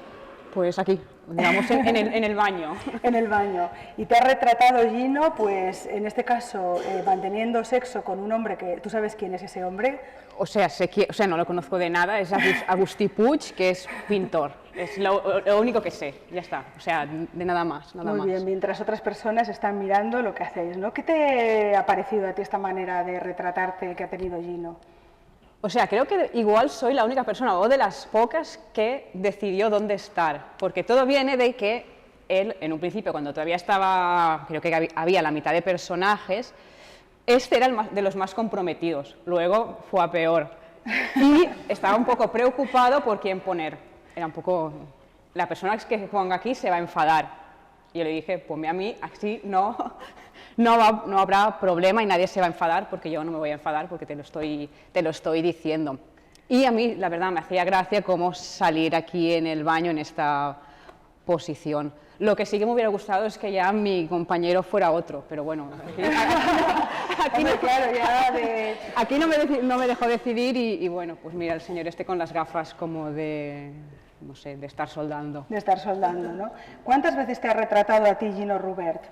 Pues aquí, digamos en el baño. En el baño. Y te ha retratado Gino, pues en este caso, manteniendo sexo con un hombre que... ¿Tú sabes quién es ese hombre? O sea, no lo conozco de nada, es Agustí Puig, que es pintor. Es lo único que sé, ya está. O sea, de nada más, nada más. Muy bien, mientras otras personas están mirando lo que hacéis, ¿no? ¿Qué te ha parecido a ti esta manera de retratarte que ha tenido Gino? O sea, creo que igual soy la única persona o de las pocas que decidió dónde estar, porque todo viene de que él, en un principio, cuando todavía estaba, creo que había la mitad de personajes, este era de los más comprometidos, luego fue a peor, y estaba un poco preocupado por quién poner, era un poco, la persona que ponga aquí se va a enfadar, y yo le dije, ponme a mí, así no habrá problema y nadie se va a enfadar, porque yo no me voy a enfadar porque te lo estoy diciendo. Y a mí, la verdad, me hacía gracia cómo salir aquí en el baño en esta posición. Lo que sí que me hubiera gustado es que ya mi compañero fuera otro, pero bueno, aquí no me dejó decidir y bueno, pues mira, el señor este con las gafas como de, no sé, de estar soldando. De estar soldando, ¿no? ¿Cuántas veces te ha retratado a ti Gino Rubert?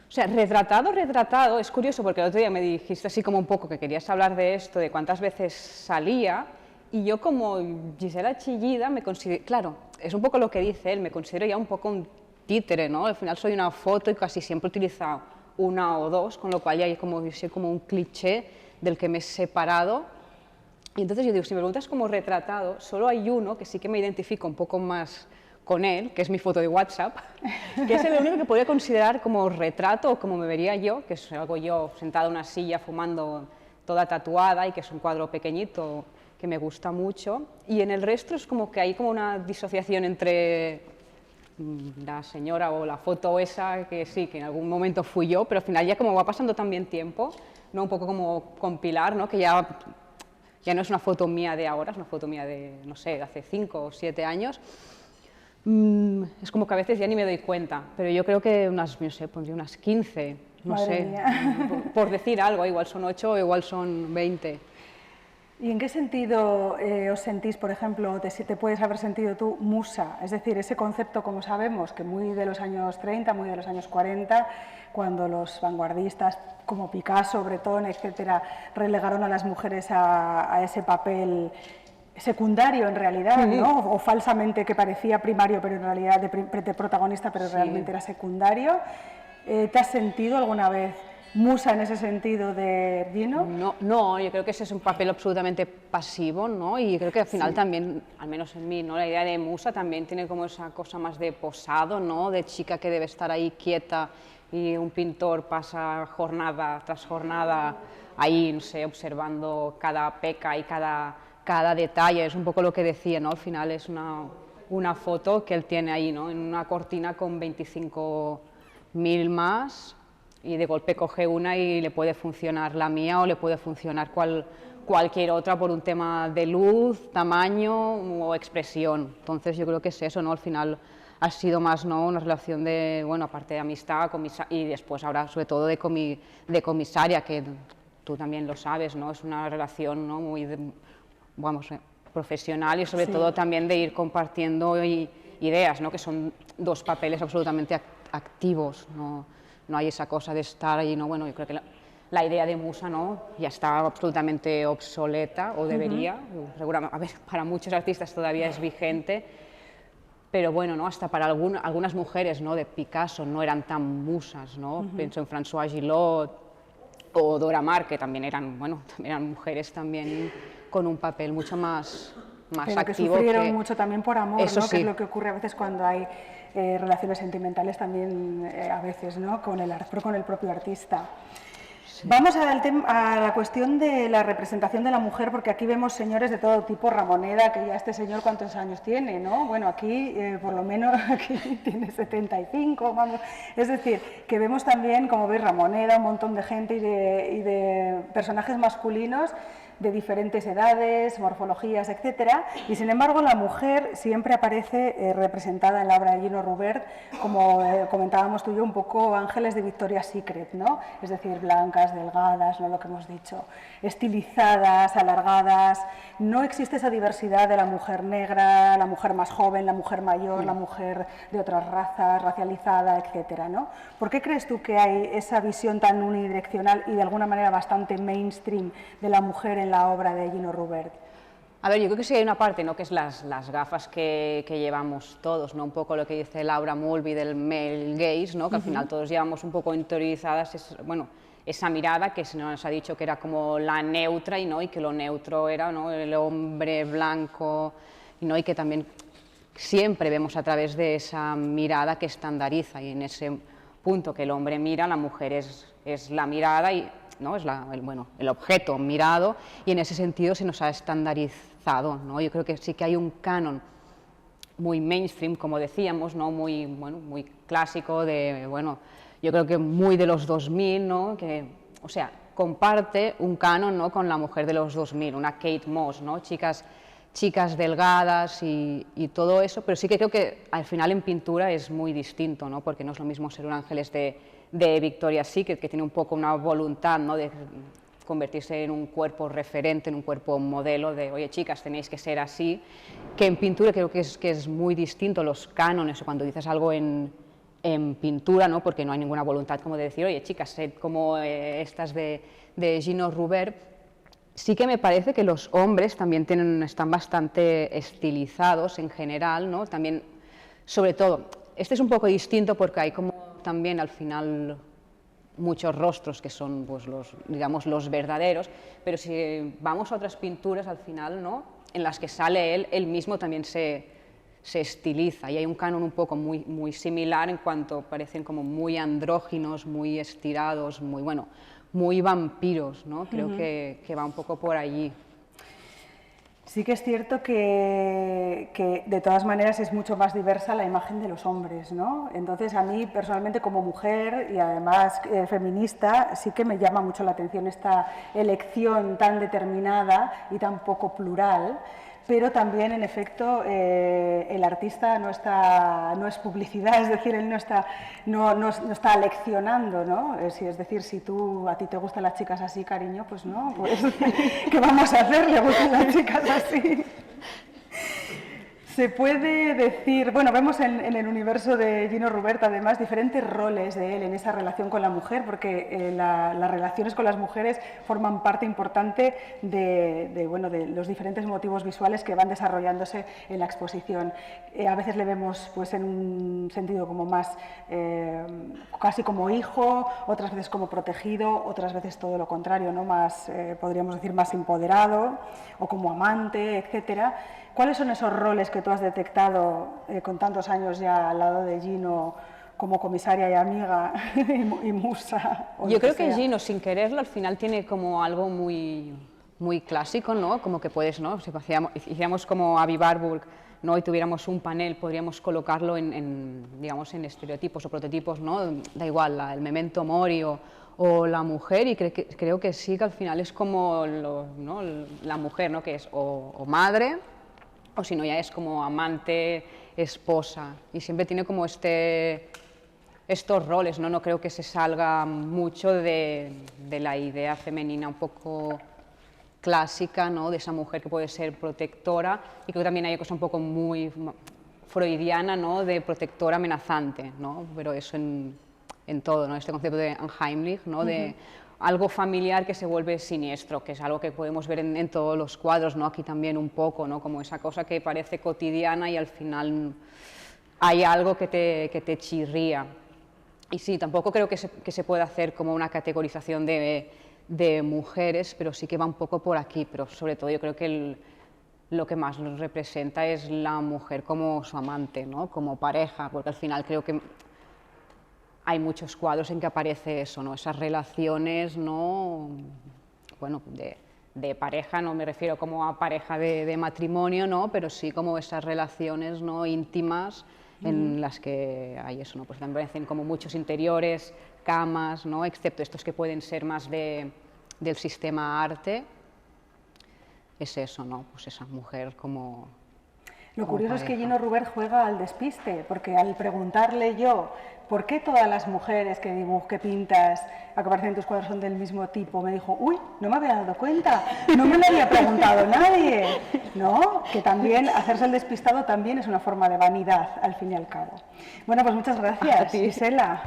O sea, retratado, es curioso porque el otro día me dijiste así como un poco que querías hablar de esto, de cuántas veces salía, y yo como Gisela Chillida me considero, claro, es un poco lo que dice él, me considero ya un poco un títere, ¿no? Al final soy una foto y casi siempre he utilizado una o dos, con lo cual ya hay soy como un cliché del que me he separado. Y entonces yo digo, si me preguntas como retratado, solo hay uno que sí que me identifico un poco más con él, que es mi foto de WhatsApp, que es el único que podría considerar como retrato o como me vería yo, que es algo yo sentada en una silla fumando toda tatuada y que es un cuadro pequeñito que me gusta mucho, y en el resto es como que hay como una disociación entre la señora o la foto esa, que sí, que en algún momento fui yo, pero al final ya como va pasando también tiempo, ¿no? Un poco como compilar, ¿no? Que ya no es una foto mía de ahora, es una foto mía de, no sé, de hace 5 o 7 años, es como que a veces ya ni me doy cuenta, pero yo creo que unas, no sé, pondría unas 15, no Madre sé, mía. por decir algo, igual son 8 o igual son 20. ¿Y en qué sentido os sentís, por ejemplo, te puedes haber sentido tú musa? Es decir, ese concepto, como sabemos, que muy de los años 30, muy de los años 40, cuando los vanguardistas como Picasso, Breton, etcétera, relegaron a las mujeres a ese papel secundario en realidad, ¿no? O falsamente que parecía primario, pero en realidad de protagonista, pero realmente era secundario. ¿Te has sentido alguna vez musa en ese sentido de Gino? No, yo creo que ese es un papel absolutamente pasivo, ¿no? Y creo que al final también, al menos en mí, ¿no? La idea de musa también tiene como esa cosa más de posado, ¿no? De chica que debe estar ahí quieta y un pintor pasa jornada tras jornada ahí, no sé, observando cada peca y cada detalle. Es un poco lo que decía, ¿no? Al final es una foto que él tiene ahí, ¿no? En una cortina con 25.000 más, y de golpe coge una y le puede funcionar la mía o le puede funcionar cualquier otra por un tema de luz, tamaño o expresión. Entonces yo creo que es eso, ¿no? Al final ha sido más, ¿no? Una relación de, bueno, aparte de amistad y después ahora sobre todo de comisaria, que tú también lo sabes, ¿no? Es una relación, ¿no? Muy, vamos, profesional y sobre todo también de ir compartiendo ideas, ¿no? Que son dos papeles absolutamente activos, no hay esa cosa de estar ahí, ¿no? Bueno, yo creo que la idea de musa, ¿no? Ya está absolutamente obsoleta, o debería, seguramente, a ver, para muchos artistas todavía es vigente, pero bueno, ¿no? Hasta para algunas mujeres, ¿no? De Picasso no eran tan musas, ¿no? Pienso en Françoise Gillot o Dora Maar, que también eran, bueno, eran mujeres también con un papel mucho más pero activo. Que sufrieron mucho también por amor, eso ¿no? sí. Que es lo que ocurre a veces cuando hay relaciones sentimentales también, a veces, ¿no? Con el propio artista. Sí. Vamos a la cuestión de la representación de la mujer, porque aquí vemos señores de todo tipo, Ramoneda, que ya este señor cuántos años tiene, ¿no? Bueno, aquí por lo menos aquí tiene 75, vamos. Es decir, que vemos también, como veis, Ramoneda, un montón de gente y de personajes masculinos de diferentes edades, morfologías, etcétera, y sin embargo la mujer siempre aparece representada en la obra de Gino Rubert, como comentábamos tú y yo, un poco ángeles de Victoria's Secret, ¿no? Es decir, blancas, delgadas, ¿no? Lo que hemos dicho, estilizadas, alargadas. No existe esa diversidad de la mujer negra, la mujer más joven, la mujer mayor, la mujer de otras razas, racializada, etcétera, ¿no? ¿Por qué crees tú que hay esa visión tan unidireccional y de alguna manera bastante mainstream de la mujer en la obra de Gino Rubert? A ver, yo creo que sí hay una parte, ¿no?, que es las gafas que llevamos todos, ¿no? Un poco lo que dice Laura Mulvey del male gaze, ¿no? Que al final todos llevamos un poco interiorizadas, bueno, esa mirada que se nos ha dicho que era como la neutra y, ¿no?, y que lo neutro era, ¿no?, el hombre blanco, ¿no?, y que también siempre vemos a través de esa mirada que estandariza, y en ese punto que el hombre mira, la mujer es la mirada y, ¿no?, es el objeto mirado, y en ese sentido se nos ha estandarizado, ¿no? Yo creo que sí que hay un canon muy mainstream, como decíamos, ¿no?, muy clásico, yo creo que muy de los 2000, ¿no?, que, o sea, comparte un canon, ¿no?, con la mujer de los 2000, una Kate Moss, ¿no?, chicas delgadas y todo eso, pero sí que creo que al final en pintura es muy distinto, ¿no?, porque no es lo mismo ser un Ángeles de Victoria's Secret, que tiene un poco una voluntad, ¿no?, de convertirse en un cuerpo referente, en un cuerpo modelo de, oye, chicas, tenéis que ser así, que en pintura creo que es muy distinto los cánones, o cuando dices algo en pintura, ¿no?, porque no hay ninguna voluntad como de decir, oye, chicas, sed como estas de Gino Rubert. Sí que me parece que los hombres también están bastante estilizados en general, ¿no? También, sobre todo, este es un poco distinto porque hay como también al final muchos rostros que son, pues, digamos, los verdaderos, pero si vamos a otras pinturas al final, ¿no?, en las que sale él mismo también se estiliza, y hay un canon un poco muy similar en cuanto parecen como muy andróginos, muy estirados, muy vampiros, ¿no? Creo que va un poco por allí. Sí que es cierto que de todas maneras es mucho más diversa la imagen de los hombres, ¿no? Entonces a mí personalmente como mujer y además feminista sí que me llama mucho la atención esta elección tan determinada y tan poco plural, pero también en efecto el artista no es publicidad, es decir, él no está leccionando, ¿no? Es decir, si a ti te gustan las chicas así, cariño, pues no, pues ¿qué vamos a hacer? Le gustan las chicas así. Se puede decir, bueno, vemos en el universo de Gino Rubert además diferentes roles de él en esa relación con la mujer, porque las relaciones con las mujeres forman parte importante de los diferentes motivos visuales que van desarrollándose en la exposición. A veces le vemos, pues, en un sentido como más, casi como hijo, otras veces como protegido, otras veces todo lo contrario, ¿no?, más, podríamos decir, más empoderado, o como amante, etcétera. ¿Cuáles son esos roles que tú has detectado con tantos años ya al lado de Gino como comisaria y amiga y musa? Yo creo que Gino, sin quererlo, al final tiene como algo muy clásico, ¿no? Como que puedes, ¿no?, si hiciéramos como Avi Warburg, ¿no?, y tuviéramos un panel, podríamos colocarlo digamos, en estereotipos o prototipos, ¿no? Da igual, el Memento Mori o la mujer, y creo que sí, que al final es como ¿no?, la mujer, ¿no?, que es o madre, o si no ya es como amante, esposa, y siempre tiene como estos roles, ¿no? No creo que se salga mucho de la idea femenina un poco clásica, ¿no?, de esa mujer que puede ser protectora, y creo que también hay una cosa un poco muy freudiana, ¿no?, de protectora amenazante, ¿no?, pero eso en todo, ¿no?, este concepto de unheimlich, ¿no?, de algo familiar que se vuelve siniestro, que es algo que podemos ver en todos los cuadros, ¿no?, aquí también un poco, ¿no?, como esa cosa que parece cotidiana y al final hay algo que te chirría. Y sí, tampoco creo que se pueda hacer como una categorización de mujeres, pero sí que va un poco por aquí, pero sobre todo yo creo que lo que más nos representa es la mujer como su amante, ¿no?, como pareja, porque al final creo que hay muchos cuadros en que aparece eso, ¿no?, esas relaciones, ¿no?, bueno, de pareja, no me refiero como a pareja de matrimonio, ¿no?, pero sí como esas relaciones, ¿no?, íntimas en las que hay eso, ¿no?, pues también parecen como muchos interiores, camas, ¿no?, excepto estos que pueden ser más del sistema arte, es eso, ¿no? Pues esa mujer como... Lo como curioso es que pareja. Gino Rubert juega al despiste, porque al preguntarle yo por qué todas las mujeres que pintas, que aparecen en tus cuadros son del mismo tipo, me dijo, uy, no me había dado cuenta, no me lo había preguntado nadie, ¿no? Que también hacerse el despistado también es una forma de vanidad, al fin y al cabo. Bueno, pues muchas gracias, Gisela.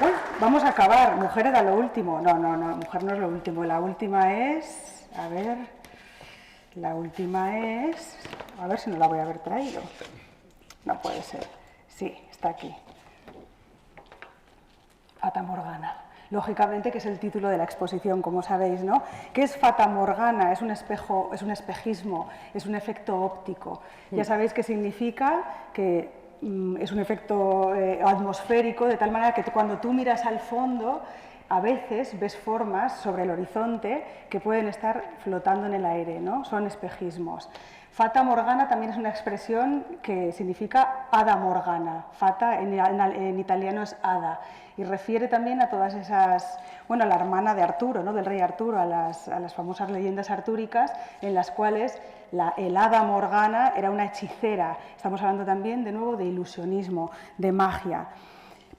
Uy, vamos a acabar, mujer era lo último. No, mujer no es lo último, la última es, a ver, a ver si no la voy a haber traído. No puede ser. Sí, está aquí. Fata Morgana. Lógicamente que es el título de la exposición, como sabéis, ¿no? ¿Qué es Fata Morgana? Es un espejo, es un espejismo, es un efecto óptico. Ya sabéis que significa que es un efecto atmosférico, de tal manera que cuando tú miras al fondo, a veces ves formas sobre el horizonte que pueden estar flotando en el aire, ¿no? Son espejismos. Fata Morgana también es una expresión que significa hada morgana. Fata en italiano es hada y refiere también a todas esas, bueno, a la hermana de Arturo, ¿no? Del rey Arturo, a las famosas leyendas artúricas en las cuales el hada morgana era una hechicera. Estamos hablando también, de nuevo, de ilusionismo, de magia.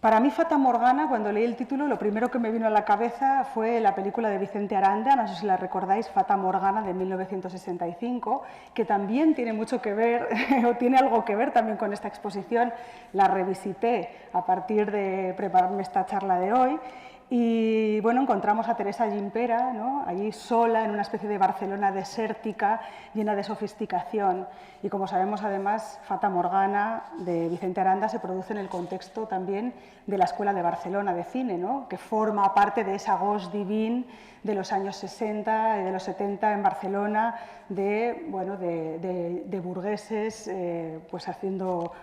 Para mí, Fata Morgana, cuando leí el título, lo primero que me vino a la cabeza fue la película de Vicente Aranda, no sé si la recordáis, Fata Morgana, de 1965, que también tiene mucho que ver, o tiene algo que ver también con esta exposición. La revisité a partir de prepararme esta charla de hoy. Y bueno, encontramos a Teresa Gimpera, ¿no? Allí sola en una especie de Barcelona desértica, llena de sofisticación. Y como sabemos, además, Fata Morgana de Vicente Aranda se produce en el contexto también de la Escuela de Barcelona de cine, ¿no? Que forma parte de esa gauche divine de los años 60 y de los 70 en Barcelona, de burgueses pues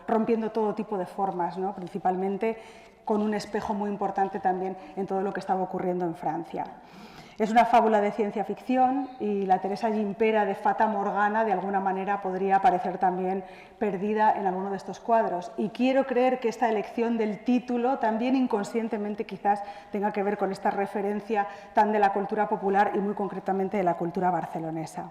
rompiendo todo tipo de formas, ¿no? Principalmente con un espejo muy importante también en todo lo que estaba ocurriendo en Francia. Es una fábula de ciencia ficción y la Teresa Gimpera de Fata Morgana de alguna manera podría aparecer también perdida en alguno de estos cuadros. Y quiero creer que esta elección del título también inconscientemente quizás tenga que ver con esta referencia tan de la cultura popular y muy concretamente de la cultura barcelonesa.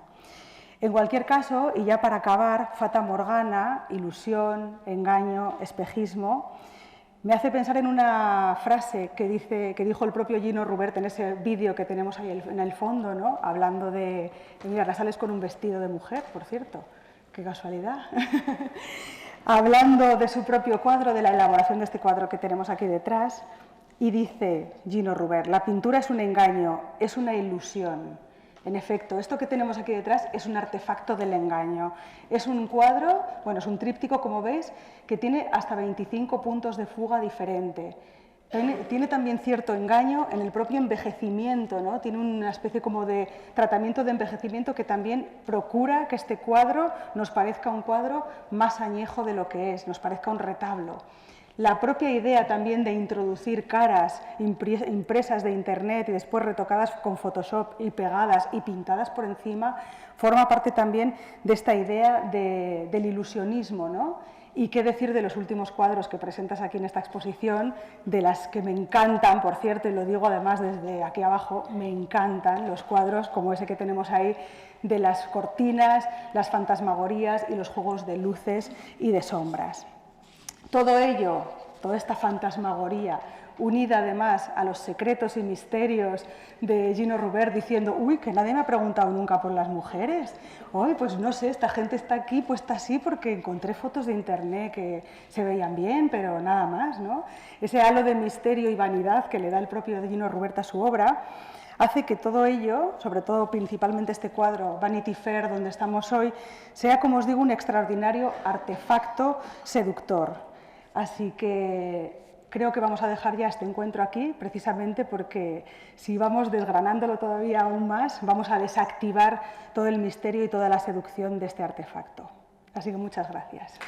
En cualquier caso, y ya para acabar, Fata Morgana, ilusión, engaño, espejismo, me hace pensar en una frase que dijo el propio Gino Rubert en ese vídeo que tenemos ahí en el fondo, ¿no? Hablando de... Mira, la sales con un vestido de mujer, por cierto. Qué casualidad. Hablando de su propio cuadro, de la elaboración de este cuadro que tenemos aquí detrás, y dice Gino Rubert, la pintura es un engaño, es una ilusión. En efecto, esto que tenemos aquí detrás es un artefacto del engaño. Es un cuadro, bueno, es un tríptico, como veis, que tiene hasta 25 puntos de fuga diferente. Tiene también cierto engaño en el propio envejecimiento, ¿no? Tiene una especie como de tratamiento de envejecimiento que también procura que este cuadro nos parezca un cuadro más añejo de lo que es, nos parezca un retablo. La propia idea también de introducir caras impresas de Internet y después retocadas con Photoshop y pegadas y pintadas por encima, forma parte también de esta idea del ilusionismo, ¿no? Y qué decir de los últimos cuadros que presentas aquí en esta exposición, de las que me encantan, por cierto, y lo digo además desde aquí abajo, me encantan los cuadros como ese que tenemos ahí, de las cortinas, las fantasmagorías y los juegos de luces y de sombras. Todo ello, toda esta fantasmagoría, unida además a los secretos y misterios de Gino Rubert diciendo, uy, que nadie me ha preguntado nunca por las mujeres. Hoy, pues no sé, esta gente está aquí puesta así porque encontré fotos de internet que se veían bien, pero nada más, ¿no? Ese halo de misterio y vanidad que le da el propio Gino Rubert a su obra hace que todo ello, sobre todo principalmente este cuadro Vanity Fair, donde estamos hoy, sea, como os digo, un extraordinario artefacto seductor. Así que creo que vamos a dejar ya este encuentro aquí, precisamente porque si vamos desgranándolo todavía aún más, vamos a desactivar todo el misterio y toda la seducción de este artefacto. Así que muchas gracias.